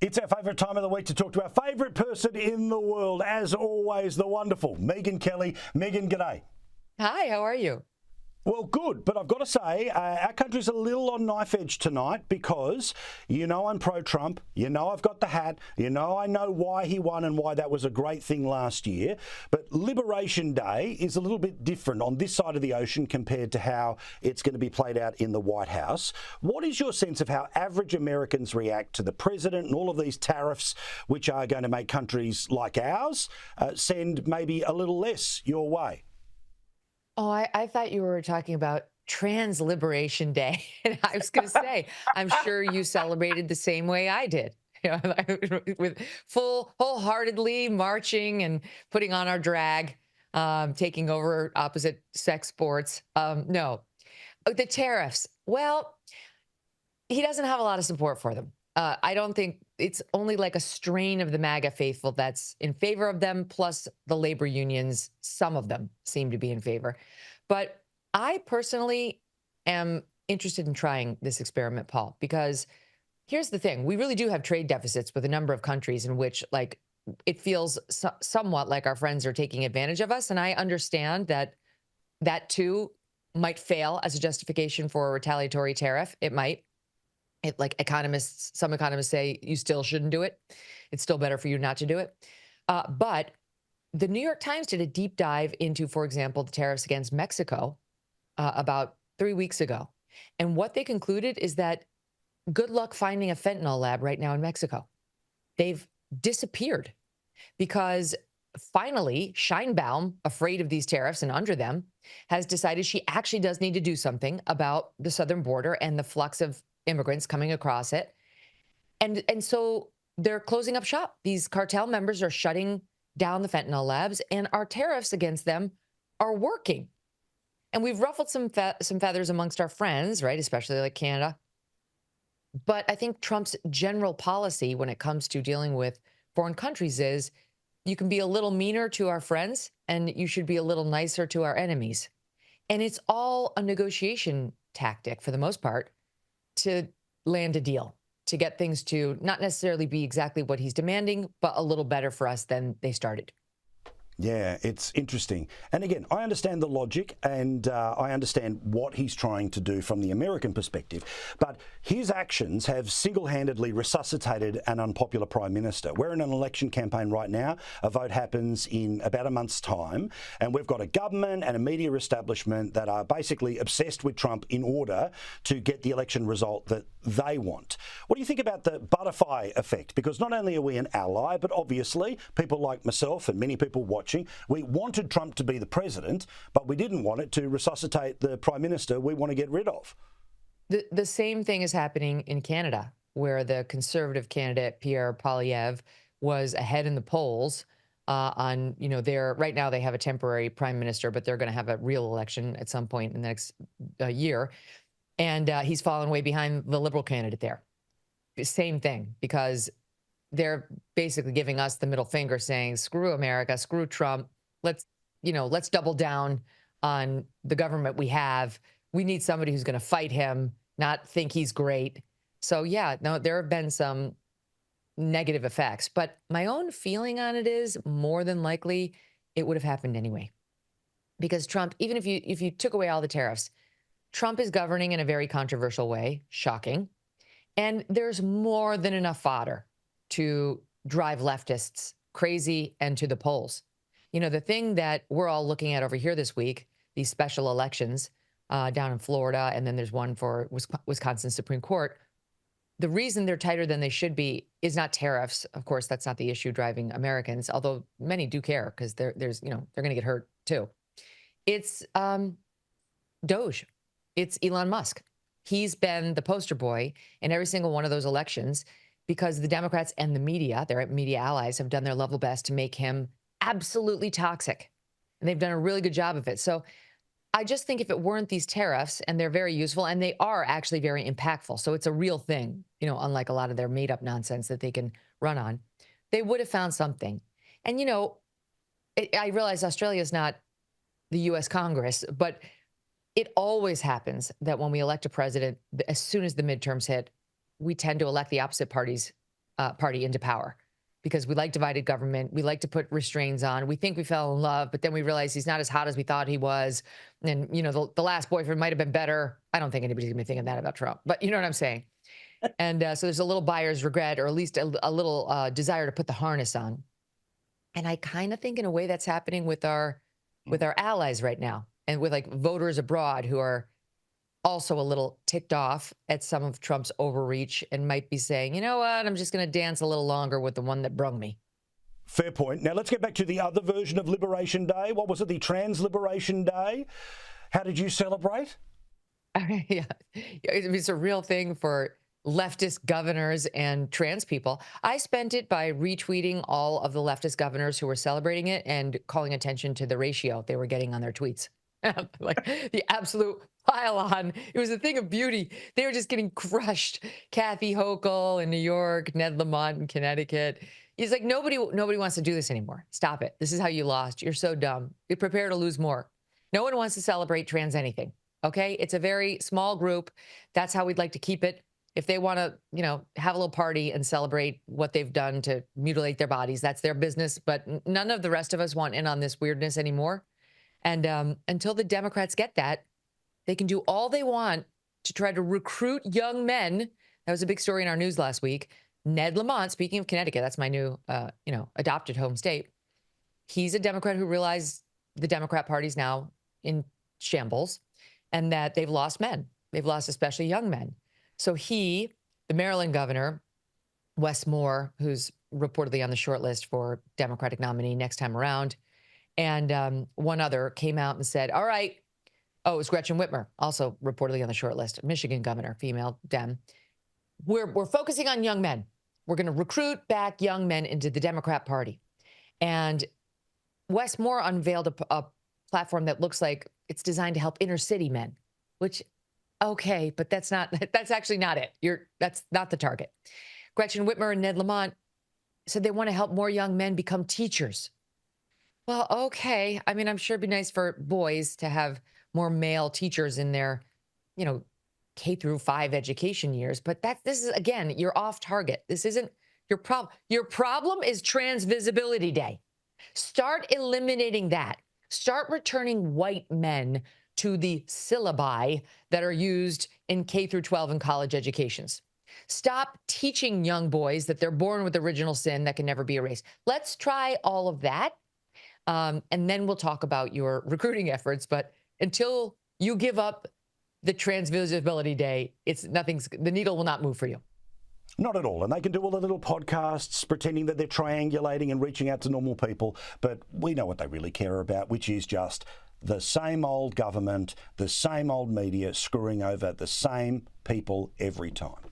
It's our favourite time of the week to talk to our favourite person in the world, as always, the wonderful Megyn Kelly. Megyn, g'day. Hi, how are you? Well, good, but I've got to say, our country's a little on knife edge tonight because, you know, I'm pro-Trump, you know I've got the hat, you know I know why he won and why that was a great thing last year, but Liberation Day is a little bit different on this side of the ocean compared to how it's going to be played out in the White House. What is your sense of how average Americans react to the president and all of these tariffs, which are going to make countries like ours send maybe a little less your way? Oh, I thought you were talking about Trans Liberation Day. And I was going to say, I'm sure you celebrated the same way I did, you know, with wholeheartedly marching and putting on our drag, taking over opposite sex sports. No, the tariffs. Well, he doesn't have a lot of support for them. I don't think it's only like a strain of the MAGA faithful that's in favor of them, plus the labor unions, some of them seem to be in favor. But I personally am interested in trying this experiment, Paul, because here's the thing. We really do have trade deficits with a number of countries in which, like, it feels somewhat like our friends are taking advantage of us. And I understand that that, too, might fail as a justification for a retaliatory tariff. It might. Like some economists say, you still shouldn't do it. It's still better for you not to do it. But the New York Times did a deep dive into, for example, the tariffs against Mexico about 3 weeks ago. And what they concluded is that good luck finding a fentanyl lab right now in Mexico. They've disappeared because finally Scheinbaum, afraid of these tariffs and under them, has decided she actually does need to do something about the southern border and the flux of immigrants coming across it. And so they're closing up shop. These cartel members are shutting down the fentanyl labs, and our tariffs against them are working. And we've ruffled some feathers amongst our friends, right? Especially like Canada. But I think Trump's general policy when it comes to dealing with foreign countries is you can be a little meaner to our friends and you should be a little nicer to our enemies. And it's all a negotiation tactic for the most part to land a deal, to get things to not necessarily be exactly what he's demanding, but a little better for us than they started. Yeah, it's interesting. And again, I understand the logic and I understand what he's trying to do from the American perspective. But his actions have single-handedly resuscitated an unpopular prime minister. We're in an election campaign right now. A vote happens in about a month's time. And we've got a government and a media establishment that are basically obsessed with Trump in order to get the election result that they want. What do you think about the butterfly effect? Because not only are we an ally, but obviously people like myself and many people watching, we wanted Trump to be the president, but we didn't want it to resuscitate the prime minister we want to get rid of. The same thing is happening in Canada, where the conservative candidate, Pierre Poilievre, was ahead in the polls on, you know, right now they have a temporary prime minister, but they're going to have a real election at some point in the next year. And he's fallen way behind the Liberal candidate there. Same thing, because they're basically giving us the middle finger saying, screw America, screw Trump. Let's double down on the government we have. We need somebody who's going to fight him, not think he's great. So, yeah, no, there have been some negative effects. But my own feeling on it is more than likely it would have happened anyway. Because Trump, even if you took away all the tariffs, Trump is governing in a very controversial way. Shocking. And there's more than enough fodder to drive leftists crazy and to the polls. You know, the thing that we're all looking at over here this week, these special elections down in Florida, and then there's one for Wisconsin Supreme Court. The reason they're tighter than they should be is not tariffs. Of course, that's not the issue driving Americans, although many do care because they're going to get hurt too. It's Doge. It's Elon Musk. He's been the poster boy in every single one of those elections because the Democrats and the media, their media allies, have done their level best to make him absolutely toxic. And they've done a really good job of it. So I just think if it weren't these tariffs, and they're very useful, and they are actually very impactful, so it's a real thing, you know, unlike a lot of their made-up nonsense that they can run on, they would have found something. And, you know, I realize Australia is not the U.S. Congress, but it always happens that when we elect a president, as soon as the midterms hit, we tend to elect the opposite party's Party into power because we like divided government. We like to put restraints on. We think we fell in love, but then we realize he's not as hot as we thought he was. And, you know, the last boyfriend might have been better. I don't think anybody's going to be thinking that about Trump, but you know what I'm saying? And so there's a little buyer's regret, or at least a little desire to put the harness on. And I kind of think in a way that's happening with our allies right now, and with like voters abroad who are also a little ticked off at some of Trump's overreach and might be saying, you know what, I'm just going to dance a little longer with the one that brung me. Fair point. Now let's get back to the other version of Liberation Day. What was it? The Trans Liberation Day. How did you celebrate? Yeah, it's a real thing for leftist governors and trans people. I spent it by retweeting all of the leftist governors who were celebrating it and calling attention to the ratio they were getting on their tweets. Like the absolute pile on. It was a thing of beauty. They were just getting crushed. Kathy Hochul in New York, Ned Lamont in Connecticut. He's like, nobody wants to do this anymore. Stop it. This is how you lost. You're so dumb. Be prepared to lose more. No one wants to celebrate trans anything. Okay. It's a very small group. That's how we'd like to keep it. If they want to, you know, have a little party and celebrate what they've done to mutilate their bodies, that's their business. But none of the rest of us want in on this weirdness anymore. And until the Democrats get that, they can do all they want to try to recruit young men. That was a big story in our news last week. Ned Lamont, speaking of Connecticut, that's my new, adopted home state. He's a Democrat who realized the Democrat Party's now in shambles and that they've lost men. They've lost especially young men. So he, the Maryland governor, Wes Moore, who's reportedly on the short list for Democratic nominee next time around, and one other came out and said, all right. Oh, it was Gretchen Whitmer, also reportedly on the short list, Michigan governor, female Dem. We're focusing on young men. We're going to recruit back young men into the Democrat Party. And Wes Moore unveiled a platform that looks like it's designed to help inner city men, which, okay, but that's actually not it. That's not the target. Gretchen Whitmer and Ned Lamont said they want to help more young men become teachers. Well, okay. I mean, I'm sure it'd be nice for boys to have more male teachers in their, K-5 education years. But this is, again, you're off target. This isn't your problem. Your problem is Trans Visibility Day. Start eliminating that. Start returning white men to the syllabi that are used in K-12 and college educations. Stop teaching young boys that they're born with original sin that can never be erased. Let's try all of that. And then we'll talk about your recruiting efforts. But until you give up the Trans Visibility Day, the needle will not move for you. Not at all. And they can do all the little podcasts pretending that they're triangulating and reaching out to normal people. But we know what they really care about, which is just the same old government, the same old media screwing over the same people every time.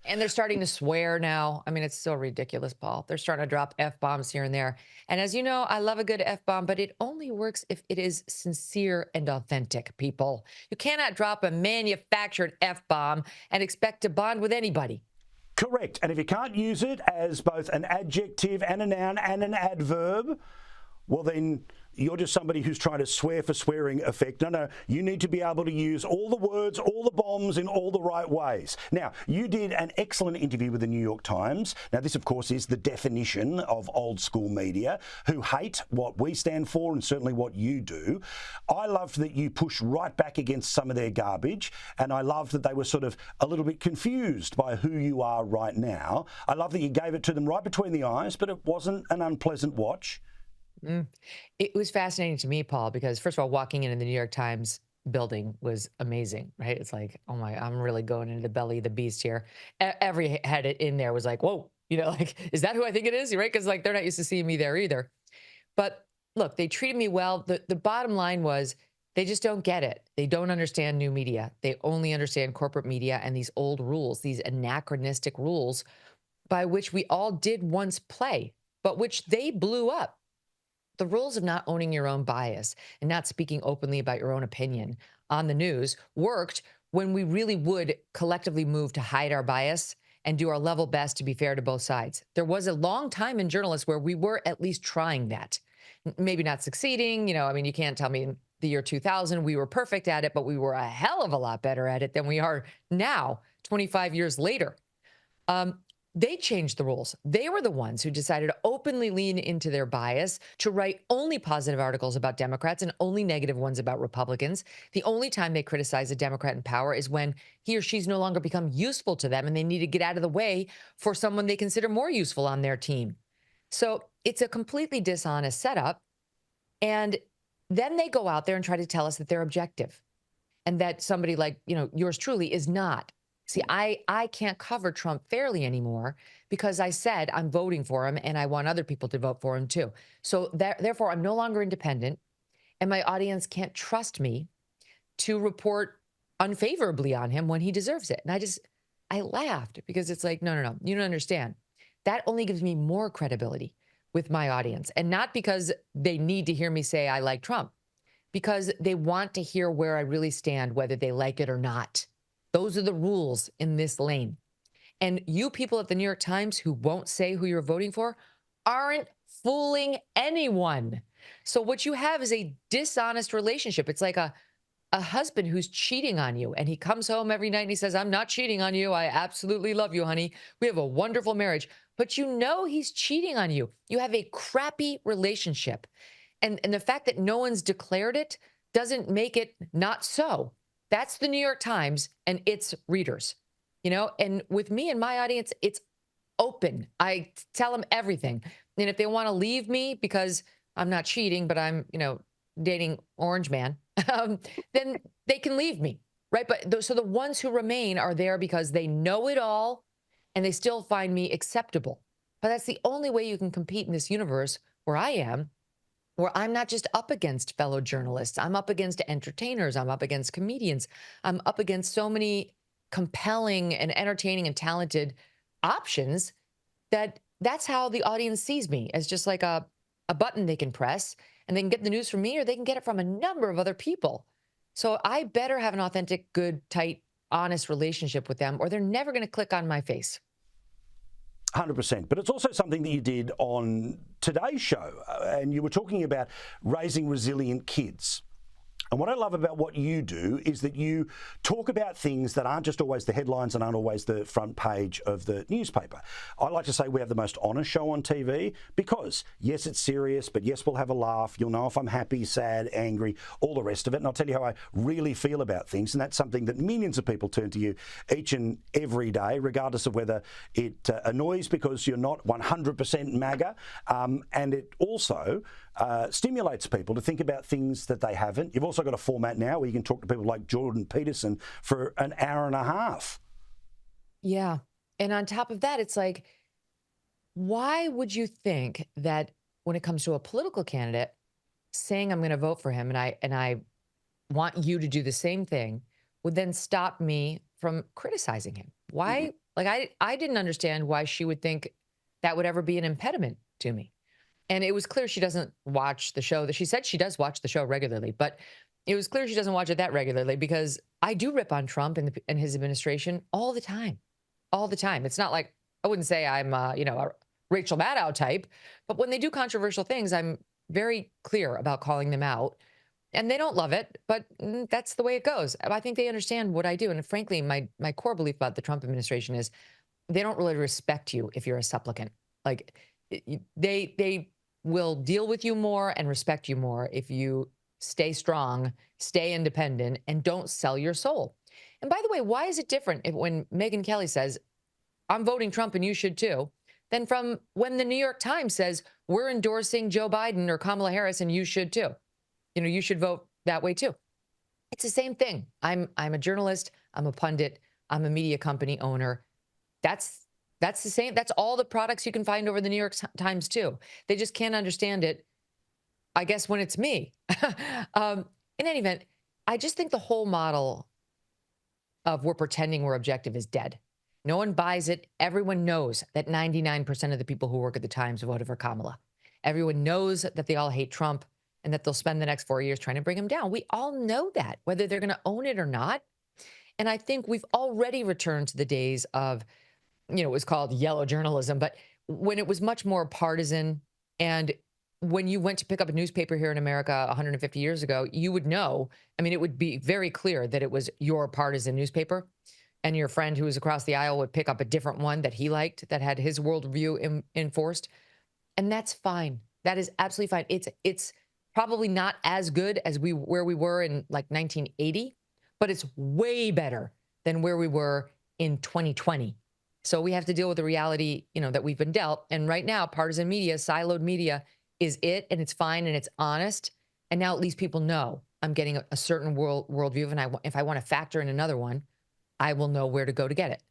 And they're starting to swear now. I mean, it's so ridiculous, Paul. They're starting to drop F-bombs here and there. And as you know, I love a good F-bomb, but it only works if it is sincere and authentic, people. You cannot drop a manufactured F-bomb and expect to bond with anybody. Correct. And if you can't use it as both an adjective and a noun and an adverb, well, then you're just somebody who's trying to swear for swearing effect. No, you need to be able to use all the words, all the bombs in all the right ways. Now, you did an excellent interview with the New York Times. Now, this, of course, is the definition of old school media who hate what we stand for and certainly what you do. I loved that you pushed right back against some of their garbage, and I loved that they were sort of a little bit confused by who you are right now. I love that you gave it to them right between the eyes, but it wasn't an unpleasant watch. It was fascinating to me, Paul, because first of all, walking into the New York Times building was amazing, right? It's like, oh my, I'm really going into the belly of the beast here. Every head in there was like, whoa, is that who I think it is? Right? Because like they're not used to seeing me there either. But look, they treated me well. The bottom line was they just don't get it. They don't understand new media. They only understand corporate media and these old rules, these anachronistic rules by which we all did once play, but which they blew up. The rules of not owning your own bias and not speaking openly about your own opinion on the news worked when we really would collectively move to hide our bias and do our level best to be fair to both sides. There was a long time in journalists where we were at least trying that. Maybe not succeeding. You can't tell me in the year 2000 we were perfect at it, but we were a hell of a lot better at it than we are now, 25 years later. They changed the rules. They were the ones who decided to openly lean into their bias, to write only positive articles about Democrats and only negative ones about Republicans. The only time they criticize a Democrat in power is when he or she's no longer become useful to them and they need to get out of the way for someone they consider more useful on their team. So it's a completely dishonest setup. And then they go out there and try to tell us that they're objective and that somebody like, yours truly is not. See, I can't cover Trump fairly anymore because I said I'm voting for him and I want other people to vote for him too. So therefore, I'm no longer independent and my audience can't trust me to report unfavorably on him when he deserves it. And I laughed because it's like, no, you don't understand. That only gives me more credibility with my audience. And not because they need to hear me say I like Trump, because they want to hear where I really stand, whether they like it or not. Those are the rules in this lane. And you people at the New York Times who won't say who you're voting for aren't fooling anyone. So what you have is a dishonest relationship. It's like a husband who's cheating on you and he comes home every night and he says, I'm not cheating on you. I absolutely love you, honey. We have a wonderful marriage. But you know he's cheating on you. You have a crappy relationship. And the fact that no one's declared it doesn't make it not so. That's the New York Times and its readers, and with me and my audience, it's open. I tell them everything. And if they want to leave me because I'm not cheating, but I'm, dating Orange Man, then they can leave me. Right. But so the ones who remain are there because they know it all and they still find me acceptable. But that's the only way you can compete in this universe where I am, where I'm not just up against fellow journalists. I'm up against entertainers. I'm up against comedians. I'm up against so many compelling and entertaining and talented options that's how the audience sees me, as just like a button they can press and they can get the news from me or they can get it from a number of other people. So I better have an authentic, good, tight, honest relationship with them or they're never going to click on my face. 100%. But it's also something that you did on today's show, and you were talking about raising resilient kids. And what I love about what you do is that you talk about things that aren't just always the headlines and aren't always the front page of the newspaper. I like to say we have the most honest show on TV because, yes, it's serious, but yes, we'll have a laugh. You'll know if I'm happy, sad, angry, all the rest of it. And I'll tell you how I really feel about things. And that's something that millions of people turn to you each and every day, regardless of whether it annoys because you're not 100% MAGA. And it also stimulates people to think about things that they haven't. You've also got a format now where you can talk to people like Jordan Peterson for an hour and a half. Yeah. And on top of that, it's like, why would you think that when it comes to a political candidate saying I'm going to vote for him and I want you to do the same thing would then stop me from criticizing him? Why? Mm-hmm. Like I didn't understand why she would think that would ever be an impediment to me. And it was clear she doesn't watch the show. That she said she does watch the show regularly, but it was clear she doesn't watch it that regularly because I do rip on Trump and his administration all the time. All the time. It's not like I wouldn't say I'm, a Rachel Maddow type, but when they do controversial things, I'm very clear about calling them out. And they don't love it, but that's the way it goes. I think they understand what I do. And frankly, my core belief about the Trump administration is they don't really respect you if you're a supplicant. Like they will deal with you more and respect you more if you stay strong, stay independent, and don't sell your soul. And by the way, why is it different when Megyn Kelly says, I'm voting Trump and you should too, than from when the New York Times says, we're endorsing Joe Biden or Kamala Harris and you should too? You should vote that way too. It's the same thing. I'm a journalist. I'm a pundit. I'm a media company owner. That's the same. That's all the products you can find over the New York Times too. They just can't understand it, I guess, when it's me. In any event, I just think the whole model of we're pretending we're objective is dead. No one buys it. Everyone knows that 99% of the people who work at the Times voted for Kamala. Everyone knows that they all hate Trump and that they'll spend the next 4 years trying to bring him down. We all know that, whether they're going to own it or not. And I think we've already returned to the days of, it was called yellow journalism, but when it was much more partisan, and when you went to pick up a newspaper here in America 150 years ago, you would know, it would be very clear that it was your partisan newspaper. and your friend who was across the aisle would pick up a different one that he liked that had his worldview enforced. And that's fine. That is absolutely fine. It's probably not as good as where we were in like 1980, but it's way better than where we were in 2020. So we have to deal with the reality, that we've been dealt. And right now, partisan media, siloed media is it, and it's fine and it's honest. And now at least people know I'm getting a certain worldview. And if I want to factor in another one, I will know where to go to get it.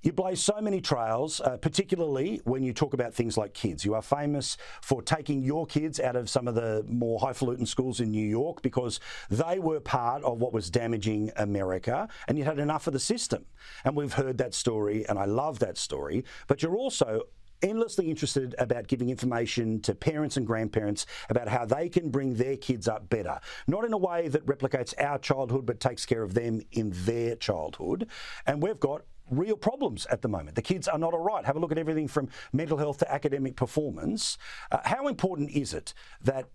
You blaze so many trails, particularly when you talk about things like kids. You are famous for taking your kids out of some of the more highfalutin schools in New York because they were part of what was damaging America, and you had enough of the system. And we've heard that story, and I love that story. But you're also endlessly interested about giving information to parents and grandparents about how they can bring their kids up better. Not in a way that replicates our childhood, but takes care of them in their childhood. And we've got real problems at the moment. The kids are not all right. Have a look at everything from mental health to academic performance. How important is it that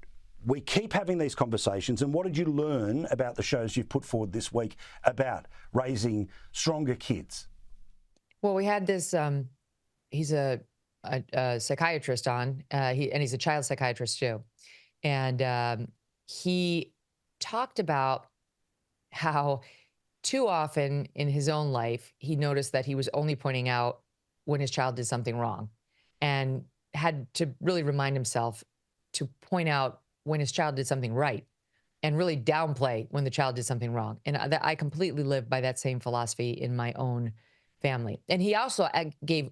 we keep having these conversations, and what did you learn about the shows you've put forward this week about raising stronger kids? Well, we had this, he's a psychiatrist on, he's a child psychiatrist too. And he talked about how too often in his own life, he noticed that he was only pointing out when his child did something wrong, and had to really remind himself to point out when his child did something right, and really downplay when the child did something wrong. And I completely live by that same philosophy in my own family. And he also gave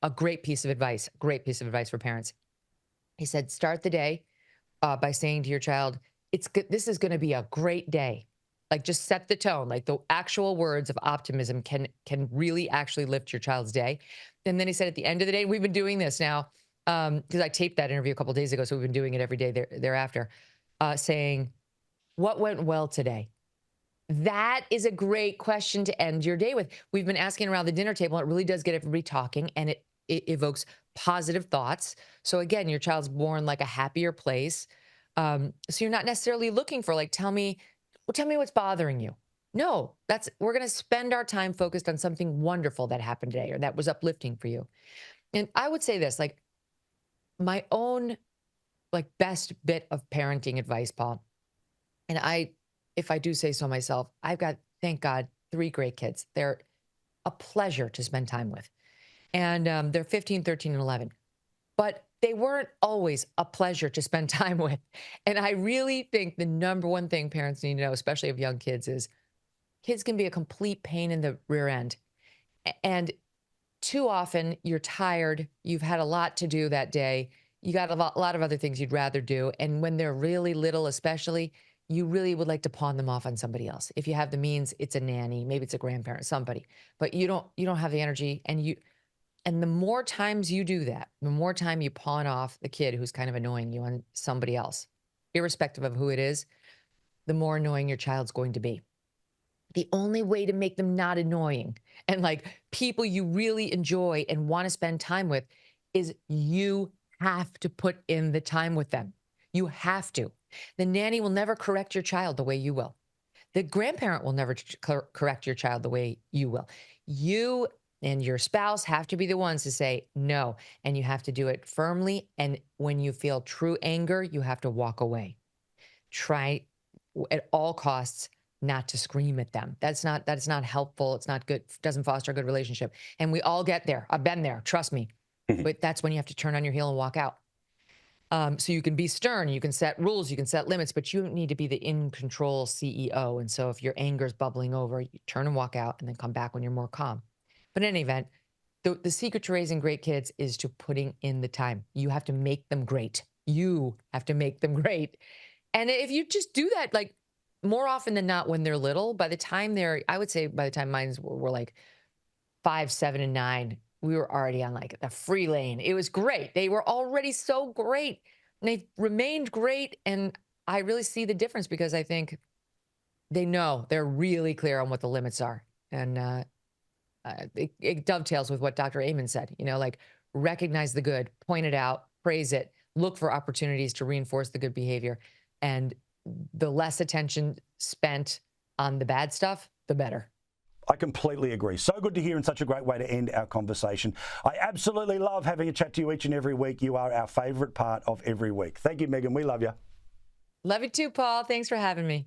a great piece of advice for parents. He said, start the day by saying to your child, this is going to be a great day. Like, just set the tone. Like, the actual words of optimism can really actually lift your child's day. And then he said at the end of the day, we've been doing this now, because I taped that interview a couple of days ago, so we've been doing it every day thereafter, saying, what went well today? That is a great question to end your day with. We've been asking around the dinner table. It really does get everybody talking, and it evokes positive thoughts. So again, your child's born like a happier place. So you're not necessarily looking for, like, tell me what's bothering you. No, we're going to spend our time focused on something wonderful that happened today or that was uplifting for you. And I would say this, like, my own, like, best bit of parenting advice, Paul. And if I do say so myself, I've got, thank God, 3 great kids. They're a pleasure to spend time with. And they're 15, 13, and 11. But they weren't always a pleasure to spend time with. And I really think the number one thing parents need to know, especially of young kids, is kids can be a complete pain in the rear end. And too often you're tired, you've had a lot to do that day, you got a lot of other things you'd rather do. And when they're really little, especially, you really would like to pawn them off on somebody else. If you have the means, it's a nanny, maybe it's a grandparent, somebody. But you don't have the energy, and the more times you do that, the more time you pawn off the kid who's kind of annoying you on somebody else, irrespective of who it is, the more annoying your child's going to be. The only way to make them not annoying and like people you really enjoy and want to spend time with is you have to put in the time with them. You have to. The nanny will never correct your child the way you will. The grandparent will never correct your child the way you will. You and your spouse have to be the ones to say no, and you have to do it firmly. And when you feel true anger, you have to walk away. Try at all costs not to scream at them. That's not helpful. It's not good. Doesn't foster a good relationship. And we all get there. I've been there. Trust me. But that's when you have to turn on your heel and walk out. So you can be stern, you can set rules, you can set limits, but you need to be the in-control CEO. And so if your anger is bubbling over, you turn and walk out and then come back when you're more calm. But in any event, the secret to raising great kids is to putting in the time. You have to make them great. You have to make them great. And if you just do that, like, more often than not when they're little, I would say by the time mine were like 5, 7, and 9, we were already on like the free lane. It was great. They were already so great. And they've remained great. And I really see the difference because I think they know, they're really clear on what the limits are. And it dovetails with what Dr. Amen said, like, recognize the good, point it out, praise it, look for opportunities to reinforce the good behavior. And the less attention spent on the bad stuff, the better. I completely agree. So good to hear and such a great way to end our conversation. I absolutely love having a chat to you each and every week. You are our favourite part of every week. Thank you, Megyn. We love you. Love you too, Paul. Thanks for having me.